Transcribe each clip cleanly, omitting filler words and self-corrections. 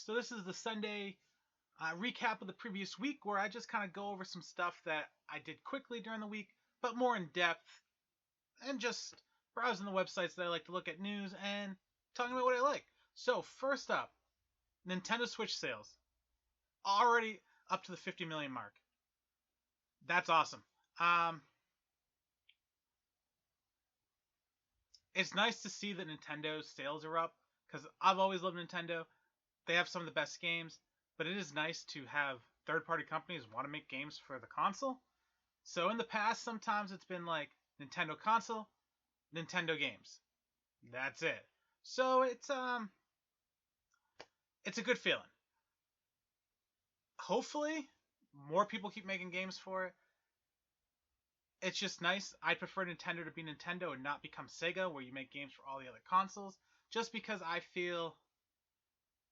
So this is the Sunday recap of the previous week where I just kind of go over some stuff that I did quickly during the week, but more in depth, and just browsing the websites that I like to look at news and talking about what I like. So first up, Nintendo Switch sales. Already up to the 50 million mark. That's awesome. It's nice to see that Nintendo's sales are up because I've always loved Nintendo. They have some of the best games, but it is nice to have third-party companies want to make games for the console. So in the past, sometimes it's been like Nintendo console, Nintendo games. That's it. So it's a good feeling. Hopefully, more people keep making games for it. It's just nice. I prefer Nintendo to be Nintendo and not become Sega, where you make games for all the other consoles. Just because I feel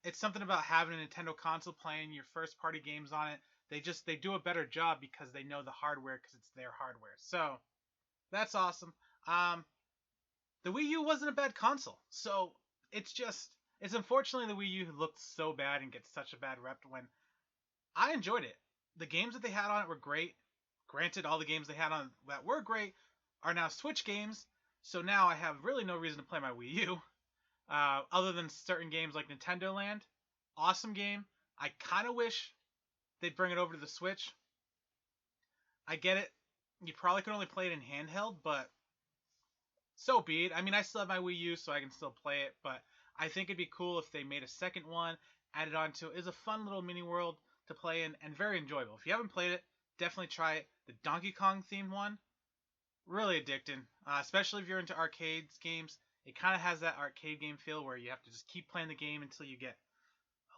it's something about having a Nintendo console playing your first party games on it. They do a better job because they know the hardware because it's their hardware. So that's awesome. The Wii U wasn't a bad console. So it's unfortunately the Wii U looked so bad and gets such a bad rep when I enjoyed it. The games that they had on it were great. Granted, all the games they had on that were great are now Switch games, so now I have really no reason to play my Wii U, other than certain games like Nintendo Land. Awesome game. I kind of wish they'd bring it over to the Switch. I get it. You probably could only play it in handheld, but so be it. I mean, I still have my Wii U, so I can still play it, but I think it'd be cool if they made a second one, added onto it. It's a fun little mini world to play in, and very enjoyable. If you haven't played it, definitely try it. The Donkey Kong themed one, really addicting, especially if you're into arcades games. It kind of has that arcade game feel where you have to just keep playing the game until you get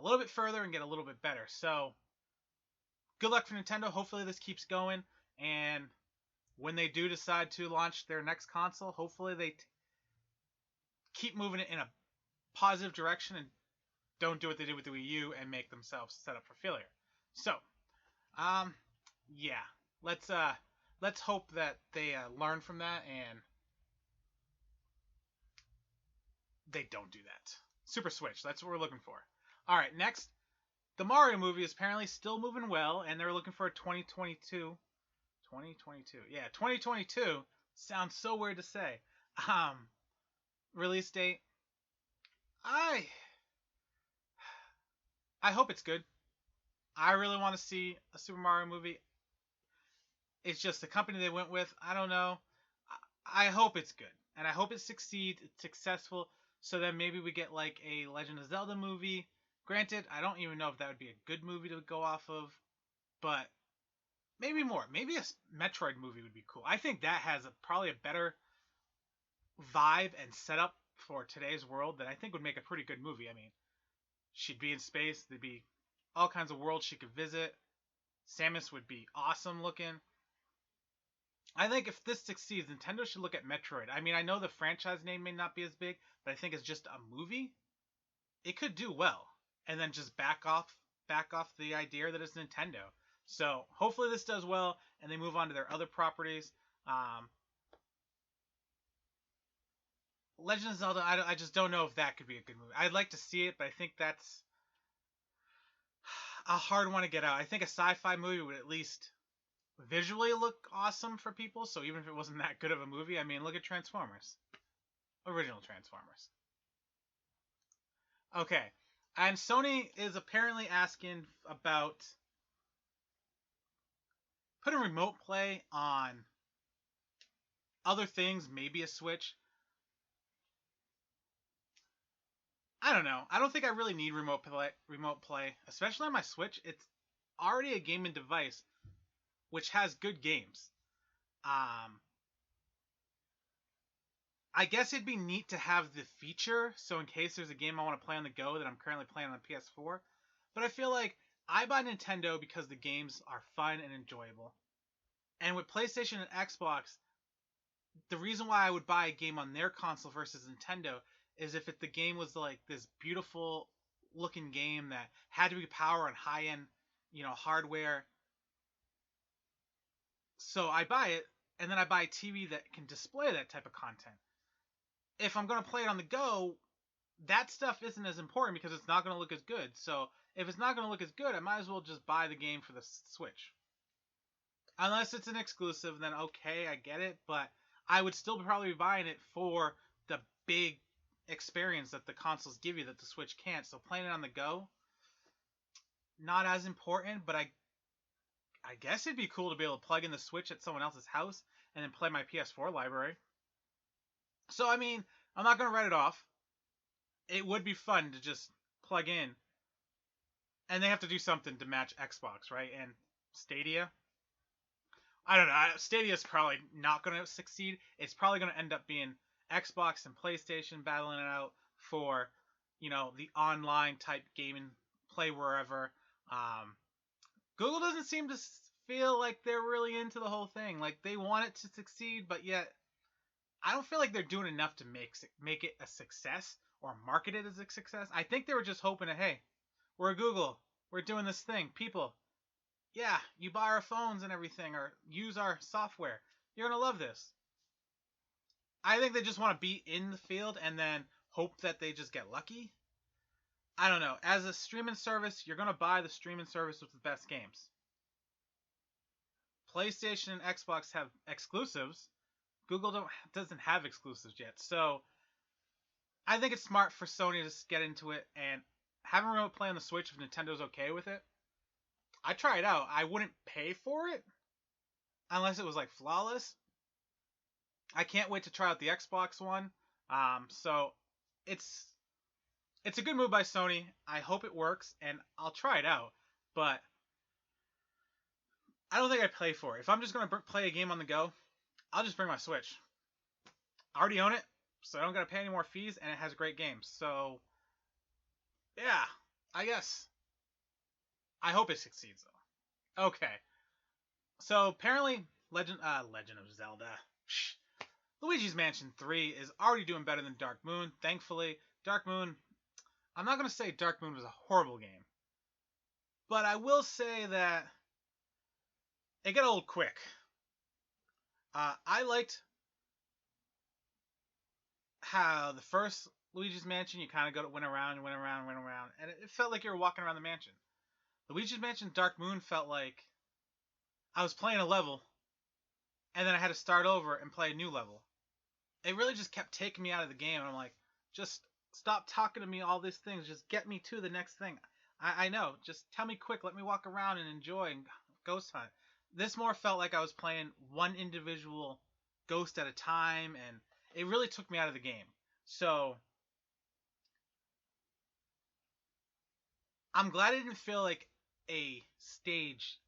a little bit further and get a little bit better. So, good luck for Nintendo. Hopefully this keeps going, and when they do decide to launch their next console, hopefully they keep moving it in a positive direction and don't do what they did with the Wii U and make themselves set up for failure. So, yeah, let's hope that they learn from that and they don't do that. Super Switch, that's what we're looking for. All right, next, the Mario movie is apparently still moving well, and they're looking for a 2022. 2022, yeah, 2022 sounds so weird to say. Release date. I hope it's good. I really want to see a Super Mario movie. It's just the company they went with. I don't know. I hope it's good. And I hope it succeeds. It's successful. So then maybe we get like a Legend of Zelda movie. Granted, I don't even know if that would be a good movie to go off of. But maybe more. Maybe a Metroid movie would be cool. I think that has probably a better vibe and setup for today's world that I think would make a pretty good movie. I mean, she'd be in space. There'd be all kinds of worlds she could visit. Samus would be awesome looking. I think if this succeeds, Nintendo should look at Metroid. I mean, I know the franchise name may not be as big, but I think it's just a movie. It could do well, and then just back off the idea that it's Nintendo. So hopefully this does well, and they move on to their other properties. Legend of Zelda, I just don't know if that could be a good movie. I'd like to see it, but I think that's a hard one to get out. I think a sci-fi movie would at least visually look awesome for people, so even if it wasn't that good of a movie, I mean, look at Transformers. Original Transformers. Okay, and Sony is apparently asking about putting remote play on other things, maybe a Switch. I don't know. I don't think I really need remote play, especially on my Switch. It's already a gaming device which has good games. I guess it'd be neat to have the feature, so in case there's a game I want to play on the go that I'm currently playing on PS4. But I feel like I buy Nintendo because the games are fun and enjoyable. And with PlayStation and Xbox, the reason why I would buy a game on their console versus Nintendo is if the game was like this beautiful looking game that had to be power and high end, hardware. So I buy it, and then I buy a TV that can display that type of content. If I'm going to play it on the go, that stuff isn't as important because it's not going to look as good. So if it's not going to look as good, I might as well just buy the game for the Switch. Unless it's an exclusive, then okay, I get it. But I would still probably be buying it for the big experience that the consoles give you that the Switch can't. So playing it on the go, not as important. But I guess it'd be cool to be able to plug in the Switch at someone else's house and then play my PS4 library. So I mean, I'm not gonna write it off. It would be fun to just plug in, and they have to do something to match Xbox, right? And Stadia. I don't know. Stadia's probably not going to succeed. It's probably going to end up being Xbox and PlayStation battling it out for, the online type gaming, play wherever. Um, Google doesn't seem to feel like they're really into the whole thing. Like they want it to succeed, but yet I don't feel like they're doing enough to make it a success or market it as a success. I think they were just hoping that, hey, we're Google, we're doing this thing, people. Yeah, you buy our phones and everything, or use our software. You're gonna love this. I think they just want to be in the field and then hope that they just get lucky. I don't know. As a streaming service, you're gonna buy the streaming service with the best games. PlayStation and Xbox have exclusives. Google doesn't have exclusives yet, so I think it's smart for Sony to get into it and have a remote play on the Switch if Nintendo's okay with it. I try it out. I wouldn't pay for it unless it was like flawless. I can't wait to try out the Xbox One. So it's it's a good move by Sony. I hope it works, and I'll try it out. But I don't think I'd pay for it. If I'm just gonna play a game on the go, I'll just bring my Switch. I already own it, so I don't gotta pay any more fees, and it has great games. So yeah, I guess. I hope it succeeds though. Okay, so apparently Legend of Zelda. Luigi's Mansion 3 is already doing better than Dark Moon. Thankfully, Dark Moon, I'm not going to say Dark Moon was a horrible game, but I will say that it got old quick. I liked how the first Luigi's Mansion, you kind of went around, and it felt like you were walking around the mansion. Luigi's Mansion Dark Moon felt like I was playing a level, and then I had to start over and play a new level. It really just kept taking me out of the game, and I'm like, just stop talking to me all these things. Just get me to the next thing. I know. Just tell me quick. Let me walk around and enjoy and ghost hunt. This more felt like I was playing one individual ghost at a time, and it really took me out of the game. So I'm glad it didn't feel like a stage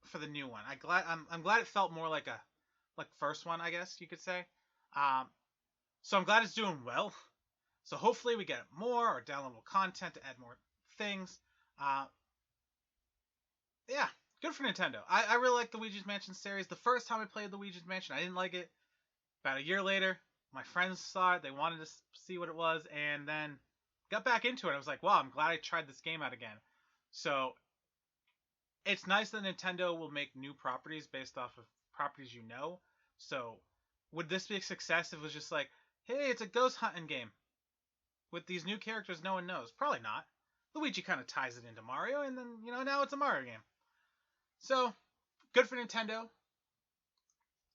for the new one. I'm glad it felt more like first one, I guess you could say. Um, so I'm glad it's doing well. So hopefully we get more or downloadable content to add more things. Uh, yeah, good for Nintendo. I really like the Luigi's Mansion series. The first time I played the Luigi's Mansion, I didn't like it. About a year later, my friends saw it. They wanted to see what it was, and then got back into it. I was like, wow, I'm glad I tried this game out again. So it's nice that Nintendo will make new properties based off of properties you know. So would this be a success if it was just like, hey, it's a ghost hunting game with these new characters no one knows? Probably not. Luigi kind of ties it into Mario, and then, now it's a Mario game. So, good for Nintendo.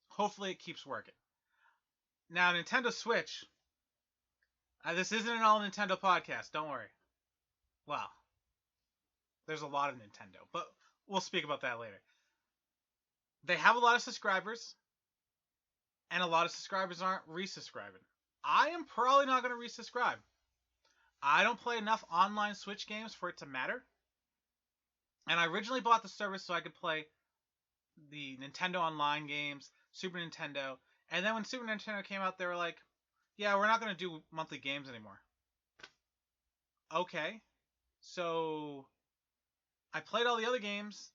Hopefully it keeps working. Now, Nintendo Switch. This isn't an all Nintendo podcast, don't worry. Well, there's a lot of Nintendo, but we'll speak about that later. They have a lot of subscribers, and a lot of subscribers aren't resubscribing. I am probably not going to resubscribe. I don't play enough online Switch games for it to matter. And I originally bought the service so I could play the Nintendo Online games, Super Nintendo, and then when Super Nintendo came out, they were like, yeah, we're not going to do monthly games anymore. Okay. So I played all the other games.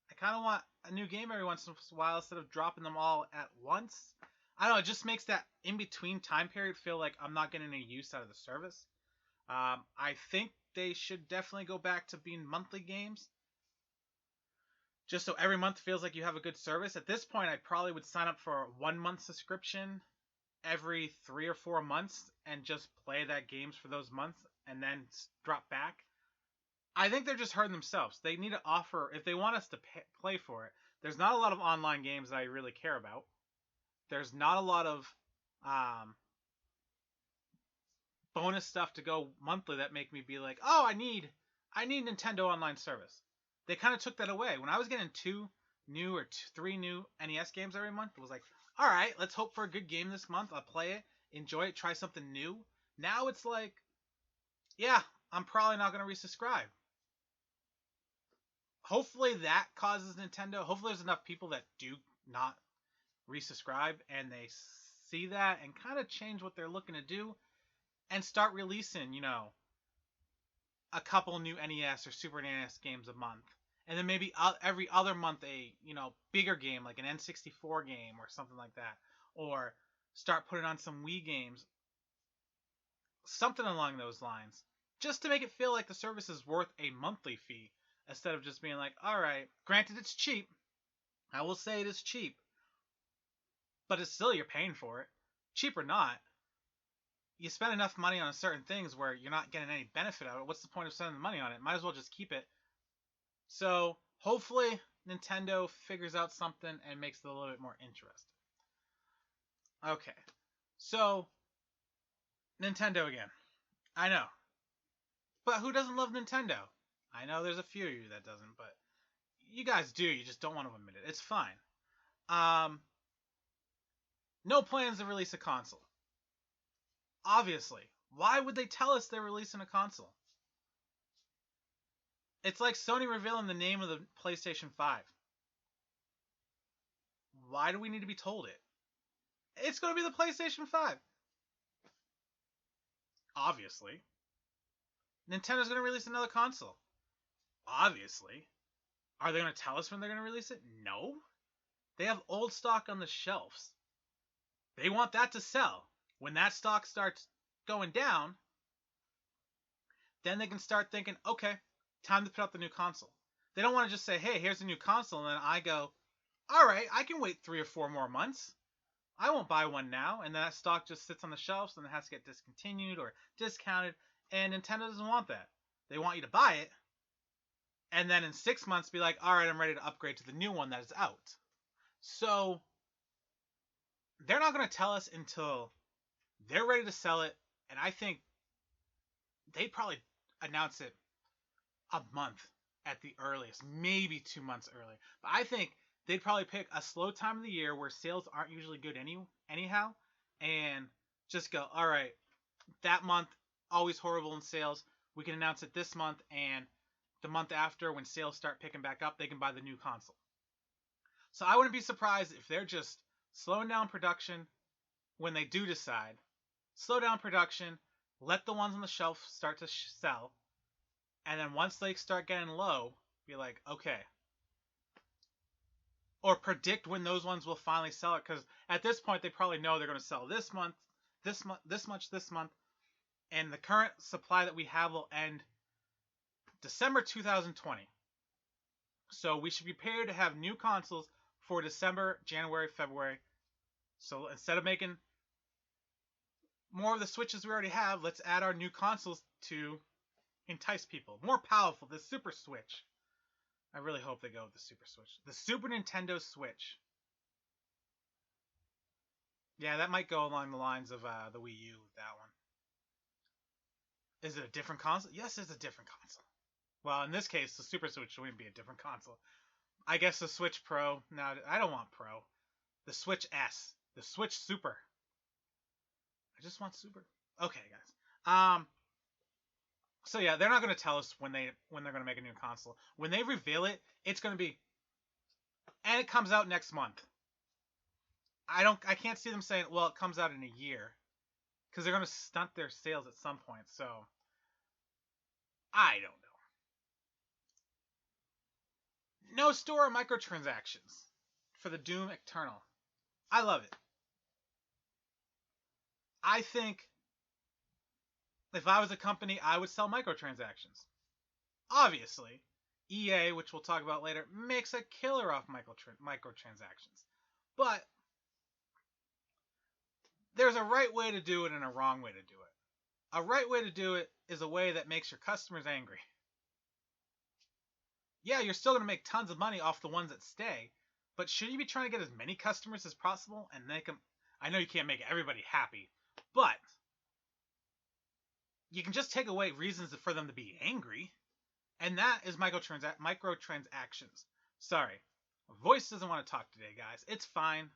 I kind of want a new game every once in a while instead of dropping them all at once. I don't know, it just makes that in-between time period feel like I'm not getting any use out of the service. I think they should definitely go back to being monthly games. Just so every month feels like you have a good service. At this point, I probably would sign up for a 1 month subscription every 3 or 4 months and just play that games for those months and then drop back. I think they're just hurting themselves. They need to offer, if they want us to play for it. There's not a lot of online games that I really care about. There's not a lot of bonus stuff to go monthly that make me be like, oh, I need Nintendo Online service. They kind of took that away. When I was getting 3 new NES games every month, it was like, all right, let's hope for a good game this month. I'll play it, enjoy it, try something new. Now it's like, yeah, I'm probably not going to resubscribe. Hopefully that causes Nintendo. Hopefully there's enough people that do not resubscribe and they see that and kind of change what they're looking to do and start releasing, a couple new NES or Super NES games a month. And then maybe every other month a, bigger game like an N64 game or something like that. Or start putting on some Wii games. Something along those lines. Just to make it feel like the service is worth a monthly fee. Instead of just being like, alright, granted it's cheap. I will say it is cheap. But it's still, you're paying for it. Cheap or not, you spend enough money on certain things where you're not getting any benefit out of it. What's the point of spending the money on it? Might as well just keep it. So, hopefully, Nintendo figures out something and makes it a little bit more interesting. Okay. So, Nintendo again. I know. But who doesn't love Nintendo? I know there's a few of you that doesn't, but you guys do. You just don't want to admit it. It's fine. No plans to release a console. Obviously. Why would they tell us they're releasing a console? It's like Sony revealing the name of the PlayStation 5. Why do we need to be told it? It's going to be the PlayStation 5. Obviously. Nintendo's going to release another console. Obviously. Are they going to tell us when they're going to release it? No. They have old stock on the shelves. They want that to sell. When that stock starts going down, then they can start thinking, okay, time to put out the new console. They don't want to just say, hey, here's a new console, and then I go, all right, I can wait 3 or 4 more months. I won't buy one now, and that stock just sits on the shelves and it has to get discontinued or discounted, and Nintendo doesn't want that. They want you to buy it, and then in 6 months be like, all right, I'm ready to upgrade to the new one that is out. So, they're not going to tell us until they're ready to sell it, and I think they'd probably announce it a month at the earliest, maybe 2 months early. But I think they'd probably pick a slow time of the year where sales aren't usually good anyhow, and just go, all right, that month, always horrible in sales. We can announce it this month, and the month after, when sales start picking back up, they can buy the new console. So I wouldn't be surprised if they're just slowing down production when they do decide. Slow down production, let the ones on the shelf start to sell, and then once they start getting low, be like, okay. Or predict when those ones will finally sell it, because at this point they probably know they're going to sell this month, this month, and the current supply that we have will end December 2020. So we should be prepared to have new consoles for December, January, February. So instead of making more of the Switches we already have, let's add our new consoles to entice people. More powerful, the Super Switch. I really hope they go with the Super Switch. The Super Nintendo Switch. Yeah, that might go along the lines of the Wii U, that one. Is it a different console? Yes, it's a different console. Well, in this case, the Super Switch wouldn't be a different console. I guess the Switch Pro. No, I don't want Pro. The Switch S. The Switch Super. I just want Super. Okay, guys. So yeah, they're not going to tell us when they're going to make a new console. When they reveal it, it's going to be, and it comes out next month. I can't see them saying, well, it comes out in a year, because they're going to stunt their sales at some point. So I don't know. No store microtransactions for the Doom Eternal. I love it. I think if I was a company, I would sell microtransactions. Obviously, EA, which we'll talk about later, makes a killer off microtransactions. But there's a right way to do it and a wrong way to do it. A right way to do it is a way that makes your customers angry. Yeah, you're still going to make tons of money off the ones that stay, but should you be trying to get as many customers as possible and make them? I know you can't make everybody happy, but you can just take away reasons for them to be angry, and that is microtransactions. Sorry, voice doesn't want to talk today, guys. It's fine.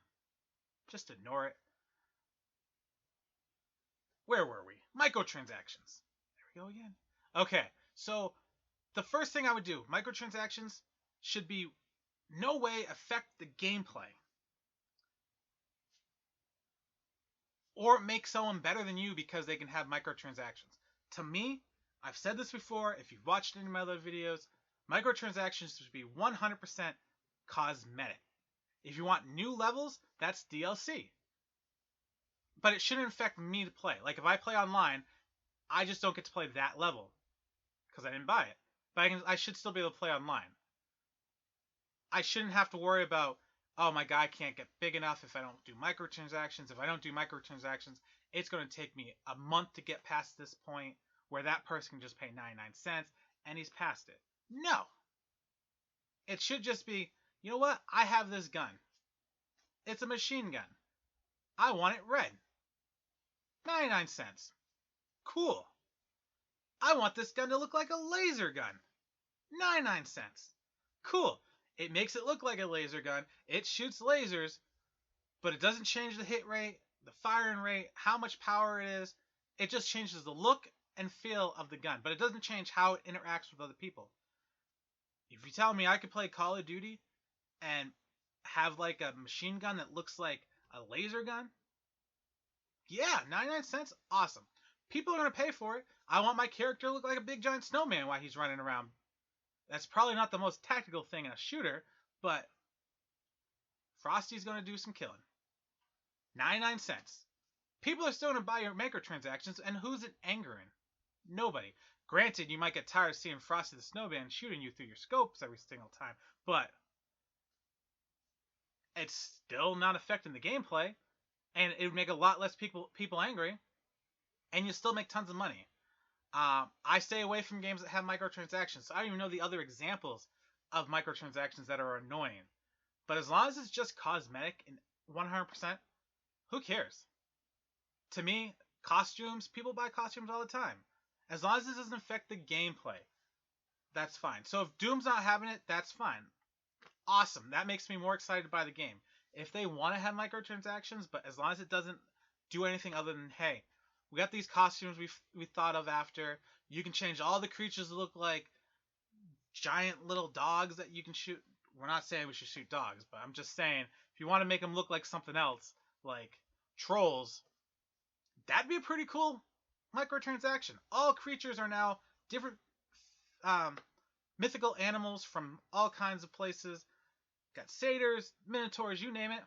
Just ignore it. Where were we? Microtransactions. There we go again. Okay, so the first thing I would do, microtransactions should be no way affect the gameplay or make someone better than you because they can have microtransactions. To me, I've said this before, if you've watched any of my other videos, microtransactions should be 100% cosmetic. If you want new levels, that's DLC. But it shouldn't affect me to play. Like if I play online, I just don't get to play that level because I didn't buy it. But I should still be able to play online. I shouldn't have to worry about, oh, my guy can't get big enough if I don't do microtransactions. If I don't do microtransactions, it's going to take me a month to get past this point where that person can just pay 99 cents and he's past it. No. It should just be, you know what? I have this gun. It's a machine gun. I want it red. 99 cents. Cool. I want this gun to look like a laser gun. 99 cents. Cool. It makes it look like a laser gun. It shoots lasers, but it doesn't change the hit rate, the firing rate, how much power it is. It just changes the look and feel of the gun, but it doesn't change how it interacts with other people. If you tell me I could play Call of Duty and have like a machine gun that looks like a laser gun, yeah, 99 cents, awesome. People are going to pay for it. I want my character to look like a big giant snowman while he's running around. That's probably not the most tactical thing in a shooter, but Frosty's going to do some killing. 99 cents. People are still going to buy your microtransactions, and who's it angering? Nobody. Granted, you might get tired of seeing Frosty the Snowman shooting you through your scopes every single time, but it's still not affecting the gameplay, and it would make a lot less people angry, and you still make tons of money. I stay away from games that have microtransactions, so I don't even know the other examples of microtransactions that are annoying. But as long as it's just cosmetic and 100%, who cares? To me, costumes, people buy costumes all the time. As long as it doesn't affect the gameplay, that's fine. So if Doom's not having it, that's fine. Awesome. That makes me more excited to buy the game. If they want to have microtransactions, but as long as it doesn't do anything other than, hey, we got these costumes we thought of after. You can change all the creatures to look like giant little dogs that you can shoot. We're not saying we should shoot dogs, but I'm just saying if you want to make them look like something else, like trolls, that'd be a pretty cool microtransaction. All creatures are now different mythical animals from all kinds of places. Got satyrs, minotaurs, you name it.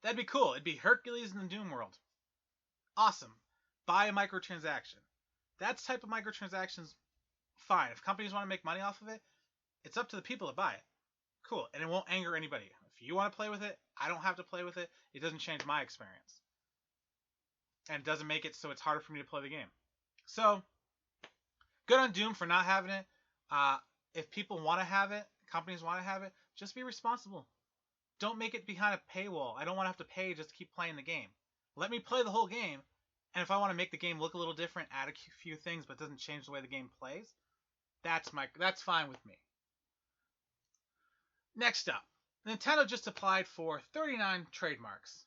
That'd be cool. It'd be Hercules in the Doom world. Awesome. Buy a microtransaction. That type of microtransactions, fine. If companies want to make money off of it, it's up to the people to buy it. Cool. And it won't anger anybody. If you want to play with it, I don't have to play with it. It doesn't change my experience. And it doesn't make it so it's harder for me to play the game. So, good on Doom for not having it. If people want to have it, companies want to have it, just be responsible. Don't make it behind a paywall. I don't want to have to pay just to keep playing the game. Let me play the whole game, and if I want to make the game look a little different, add a few things, but doesn't change the way the game plays, that's fine with me. Next up, Nintendo just applied for 39 trademarks.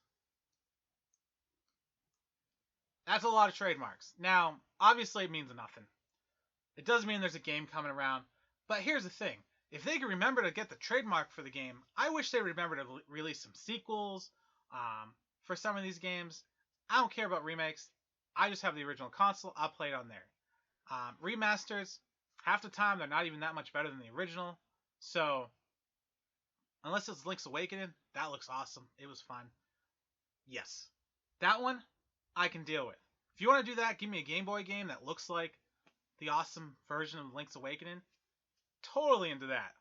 That's a lot of trademarks. Now, obviously it means nothing. It does mean there's a game coming around, but here's the thing. If they can remember to get the trademark for the game, I wish they remember to release some sequels, for some of these games. I don't care about remakes. I just have the original console. I'll play it on there. Remasters, half the time they're not even that much better than the original. So, unless it's Link's Awakening, that looks awesome. It was fun. Yes. That one, I can deal with. If you want to do that, give me a Game Boy game that looks like the awesome version of Link's Awakening. Totally into that.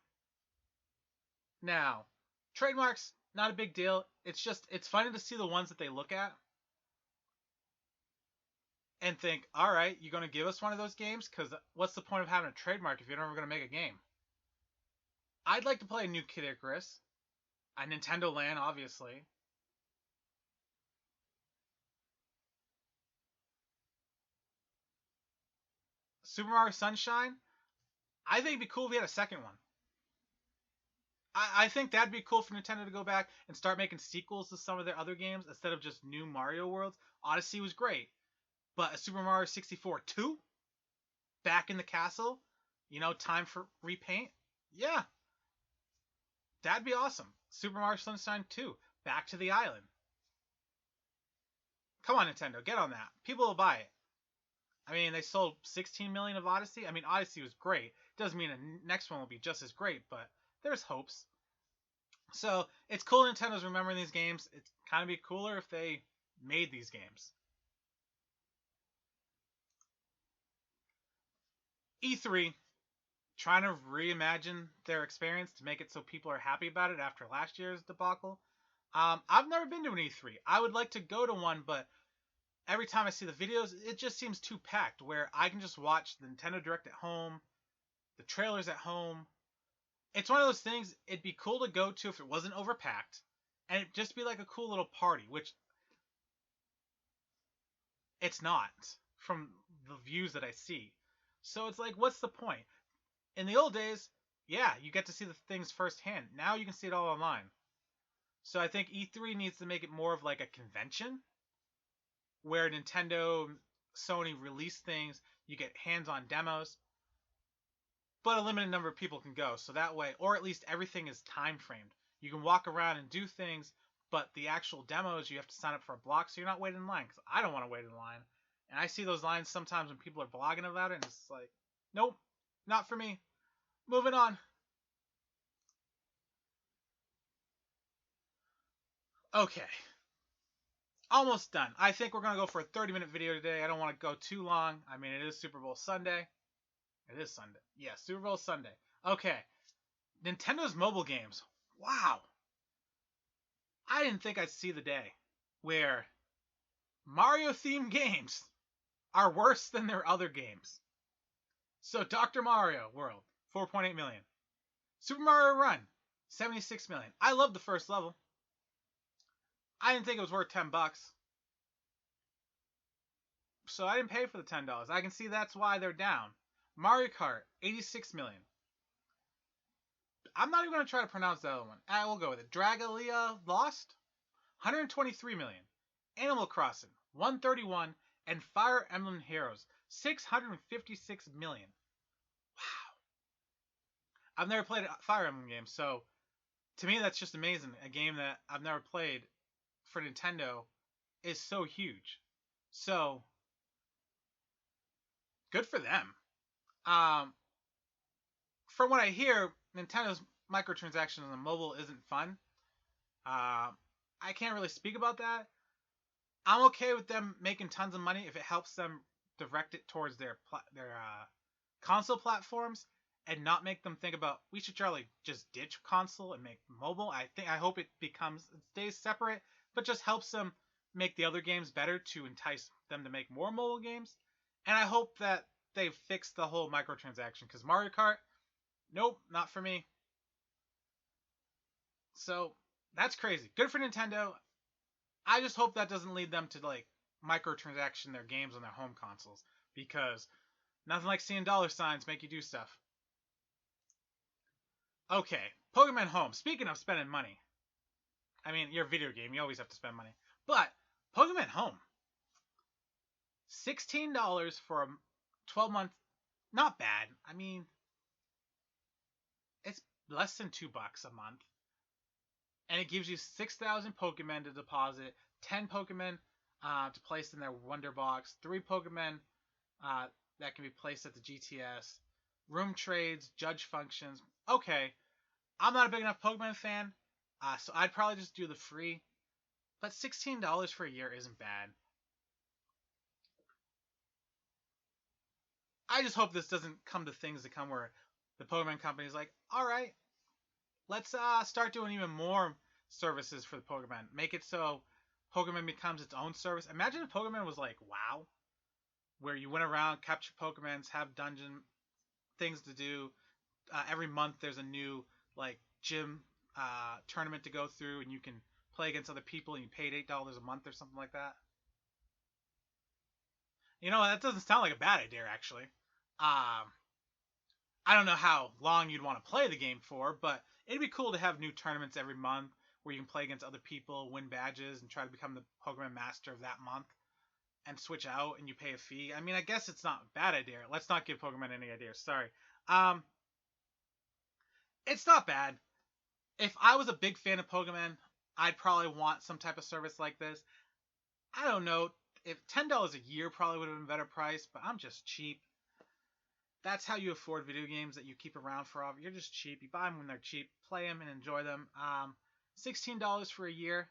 Now, trademarks, not a big deal. It's funny to see the ones that they look at. and think, all right, you're going to give us one of those games? Because what's the point of having a trademark if you're never going to make a game? I'd like to play a new Kid Icarus, a Nintendo Land, obviously. Super Mario Sunshine. I think it'd be cool if we had a second one. I think that'd be cool for Nintendo to go back and start making sequels to some of their other games instead of just new Mario worlds. Odyssey was great, but a Super Mario 64 2 back in the castle, time for repaint. Yeah, that'd be awesome. Super Mario Sunshine 2 back to the island. Come on, Nintendo, get on that. People will buy it. I mean, they sold 16 million of Odyssey. I mean, Odyssey was great. Doesn't mean the next one will be just as great, but there's hopes. So it's cool Nintendo's remembering these games. It's kind of be cooler if they made these games. E3 trying to reimagine their experience to make it so people are happy about it after last year's debacle. I've never been to an E3. I would like to go to one, but every time I see the videos, it just seems too packed. Where I can just watch the Nintendo Direct at home, the trailers at home. It's one of those things. It'd be cool to go to if it wasn't overpacked, and it'd just be like a cool little party, which it's not from the views that I see. So it's like, what's the point? In the old days, yeah, you get to see the things firsthand. Now you can see it all online. So I think E3 needs to make it more of like a convention where Nintendo, Sony release things, you get hands-on demos, but a limited number of people can go. So that way, or at least everything is time framed. You can walk around and do things, but the actual demos you have to sign up for a block, so you're not waiting in line. Because I don't want to wait in line, and I see those lines sometimes when people are blogging about it, and it's like, nope, not for me. Moving on. Okay, almost done. I think we're gonna go for a 30-minute video today. I don't want to go too long. I mean, it is Super Bowl Sunday. It is Sunday. Yeah, Super Bowl Sunday. Okay, Nintendo's mobile games. Wow, I didn't think I'd see the day where Mario themed games are worse than their other games. So Dr. Mario World, 4.8 million. Super Mario Run, 76 million. I love the first level. I didn't think it was worth $10. So I didn't pay for the $10. I can see that's why they're down. Mario Kart, 86 million. I'm not even going to try to pronounce the other one. I will go with it. Dragalia Lost, 123 million. Animal Crossing, 131. And Fire Emblem Heroes, 656 million. Wow. I've never played a Fire Emblem game, so to me that's just amazing. A game that I've never played for Nintendo is so huge. So good for them. Um, from what I hear, Nintendo's microtransactions on the mobile isn't fun. I can't really speak about that. I'm okay with them making tons of money if it helps them direct it towards their console platforms and not make them think about we should try like just ditch console and make mobile. I hope it stays separate, but just helps them make the other games better to entice them to make more mobile games. And I hope that they fix the whole microtransaction because Mario Kart, nope, not for me. So that's crazy. Good for Nintendo. I just hope that doesn't lead them to like microtransaction their games on their home consoles because nothing like seeing dollar signs make you do stuff. Okay, Pokemon Home. Speaking of spending money, I mean, you're a video game, you always have to spend money. But Pokemon Home, $16 for a 12-month, not bad. I mean, it's less than $2 a month. And it gives you 6,000 Pokemon to deposit, 10 Pokemon to place in their Wonder Box, 3 Pokemon that can be placed at the GTS, room trades, judge functions. Okay, I'm not a big enough Pokemon fan, so I'd probably just do the free. But $16 for a year isn't bad. I just hope this doesn't come to things to come where the Pokemon company is like, all right, let's start doing even more services for the Pokemon. Make it so Pokemon becomes its own service. Imagine if Pokemon was like WoW. where you went around, capture Pokemons, have dungeon things to do. Every month there's a new like gym tournament to go through, and you can play against other people, and you paid $8 a month or something like that. You know, that doesn't sound like a bad idea actually. Um, I don't know how long you'd want to play the game for, but it'd be cool to have new tournaments every month where you can play against other people, win badges, and try to become the Pokemon Master of that month and switch out and you pay a fee. I mean, I guess it's not a bad idea. Let's not give Pokemon any ideas. Sorry. Um, it's not bad. If I was a big fan of Pokemon, I'd probably want some type of service like this. I don't know if $10 a year probably would have been a better price, but I'm just cheap. That's how you afford video games that you keep around forever. You're just cheap. You buy them when they're cheap, play them and enjoy them. $16 for a year.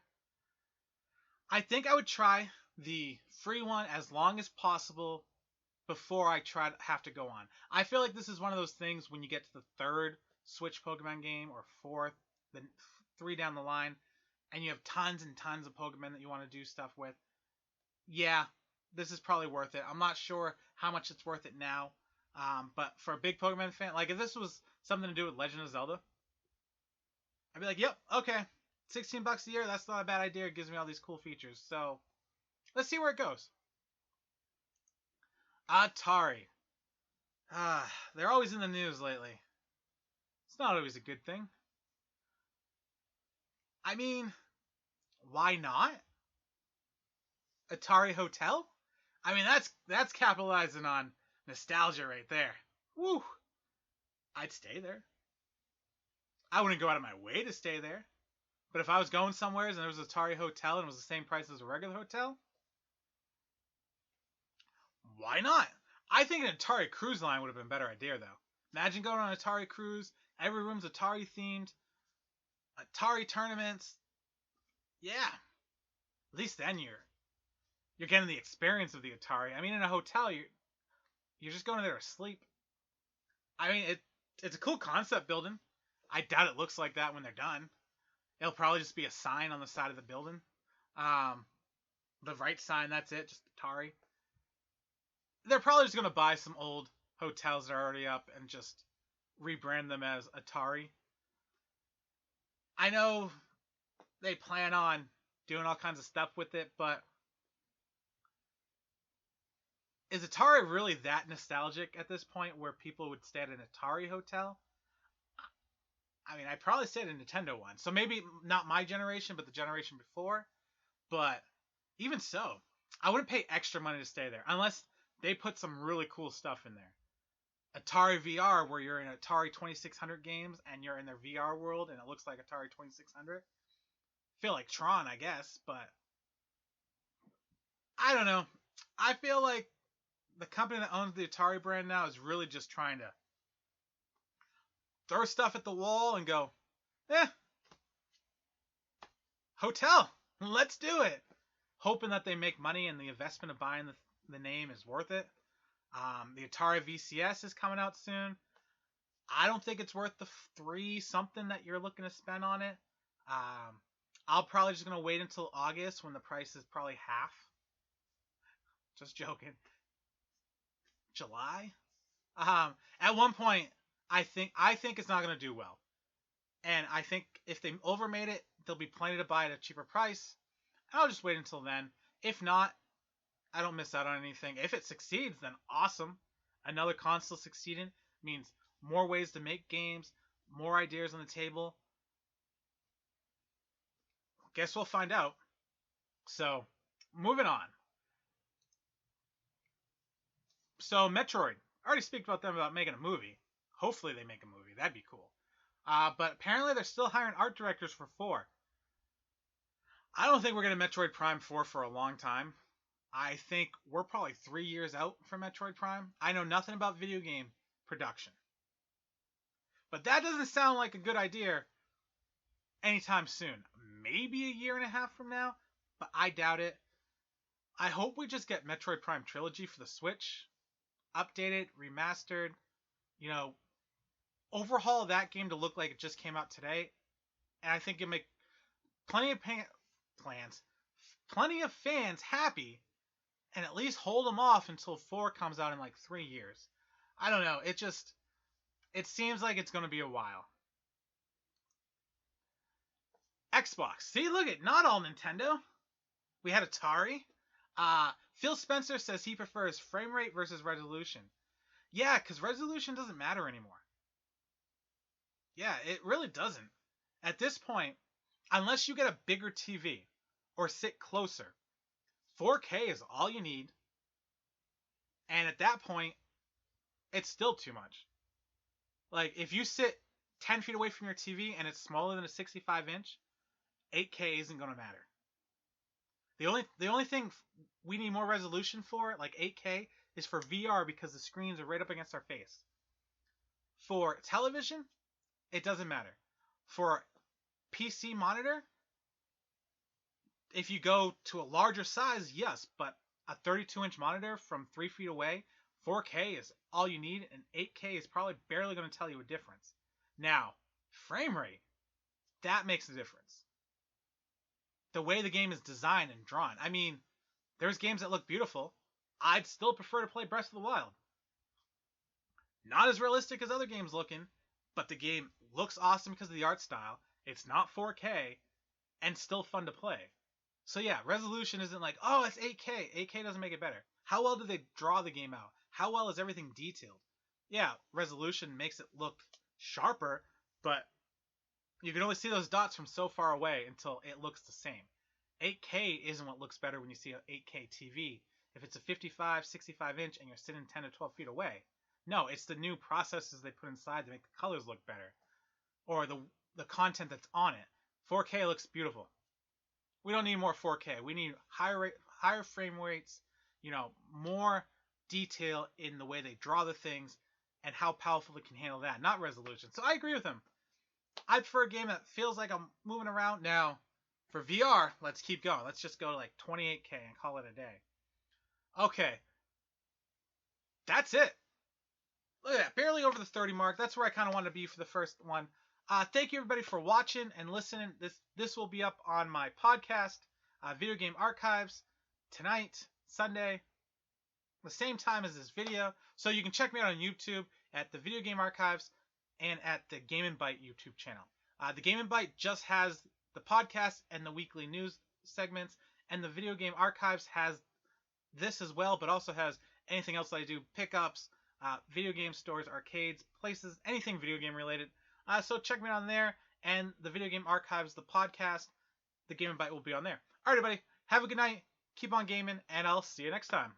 I think I would try the free one as long as possible before I have to go on. I feel like this is one of those things when you get to the third Switch Pokemon game or fourth, then three down the line, and you have tons and tons of Pokemon that you want to do stuff with. Yeah, this is probably worth it. I'm not sure how much it's worth it now, but for a big Pokemon fan, like if this was something to do with Legend of Zelda, I'd be like, yep, okay, $16 a year, that's not a bad idea. It gives me all these cool features. So let's see where it goes. Atari. They're always in the news lately. It's not always a good thing. I mean, why not? Atari Hotel? I mean, that's capitalizing on nostalgia right there. Woo! I'd stay there. I wouldn't go out of my way to stay there. But if I was going somewhere and there was an Atari Hotel and it was the same price as a regular hotel, why not? I think an Atari cruise line would have been a better idea, though. Imagine going on an Atari cruise. Every room's Atari themed. Atari tournaments. Yeah. At least then you're getting the experience of the Atari. I mean, in a hotel, you're just going there to sleep. I mean, it's a cool concept building. I doubt it looks like that when they're done. It'll probably just be a sign on the side of the building. The right sign, that's it, just Atari. They're probably just going to buy some old hotels that are already up and just rebrand them as Atari. I know they plan on doing all kinds of stuff with it, but is Atari really that nostalgic at this point where people would stay at an Atari hotel? I mean, I'd probably stay at a Nintendo one. So maybe not my generation, but the generation before. But even so, I wouldn't pay extra money to stay there unless they put some really cool stuff in there. Atari VR, where you're in Atari 2600 games and you're in their VR world and it looks like Atari 2600. Feel like Tron, I guess, but I don't know. I feel like the company that owns the Atari brand now is really just trying to throw stuff at the wall and go, hotel, let's do it. Hoping that they make money and the investment of buying the name is worth it. The Atari VCS is coming out soon. I don't think it's worth the $3 something that you're looking to spend on it. I'll probably just gonna wait until August when the price is probably half. Just joking. July. At one point, I think it's not gonna do well, and I think if they overmade it, there'll be plenty to buy at a cheaper price. I'll just wait until then. If not, I don't miss out on anything. If it succeeds, then awesome. Another console succeeding means more ways to make games, more ideas on the table. Guess we'll find out. So, moving on. So, Metroid. I already speak about them about making a movie. Hopefully they make a movie. That'd be cool. But apparently they're still hiring art directors for 4. I don't think we're going to Metroid Prime 4 for a long time. I think we're probably 3 years out from Metroid Prime. I know nothing about video game production. But that doesn't sound like a good idea anytime soon. Maybe a year and a half from now, but I doubt it. I hope we just get Metroid Prime Trilogy for the Switch. Updated, remastered, overhaul that game to look like it just came out today. And I think it'll make plenty of fans happy and at least hold them off until 4 comes out in like 3 years. I don't know. It seems like it's going to be a while. Xbox. See, look at not all Nintendo. We had Atari. Phil Spencer says he prefers frame rate versus resolution. Yeah, because resolution doesn't matter anymore. Yeah, it really doesn't. At this point, unless you get a bigger TV or sit closer, 4K is all you need. And at that point, it's still too much. Like, if you sit 10 feet away from your TV and it's smaller than a 65 inch, 8K isn't going to matter. The only thing we need more resolution for, like 8K, is for VR because the screens are right up against our face. For television, it doesn't matter. For PC monitor, if you go to a larger size, yes, but a 32-inch monitor from 3 feet away, 4K is all you need, and 8K is probably barely going to tell you a difference. Now, frame rate, that makes a difference. The way the game is designed and drawn. I mean, there's games that look beautiful. I'd still prefer to play Breath of the Wild. Not as realistic as other games looking, but the game looks awesome because of the art style. It's not 4K, and still fun to play. So yeah, resolution isn't like, oh, it's 8K. 8K doesn't make it better. How well do they draw the game out? How well is everything detailed? Yeah, resolution makes it look sharper, but you can only see those dots from so far away until it looks the same. 8K isn't what looks better when you see an 8K TV. If it's a 55, 65 inch and you're sitting 10 to 12 feet away. No, it's the new processes they put inside to make the colors look better. Or the content that's on it. 4K looks beautiful. We don't need more 4K. We need higher frame rates, more detail in the way they draw the things and how powerful it can handle that, not resolution. So I agree with him. I prefer a game that feels like I'm moving around. Now, for VR, let's keep going. Let's just go to like 28K and call it a day. Okay. That's it. Look at that. Barely over the 30 mark. That's where I kind of wanted to be for the first one. Thank you, everybody, for watching and listening. This will be up on my podcast, Video Game Archives, tonight, Sunday, the same time as this video. So you can check me out on YouTube at the Video Game Archives and at the Game and Byte YouTube channel. The Game and Byte just has the podcast and the weekly news segments, and the Video Game Archives has this as well, but also has anything else that I do, pickups, video game stores, arcades, places, anything video game related. So check me out on there, and the Video Game Archives, the podcast, the Game and Byte will be on there. All right, everybody, have a good night, keep on gaming, and I'll see you next time.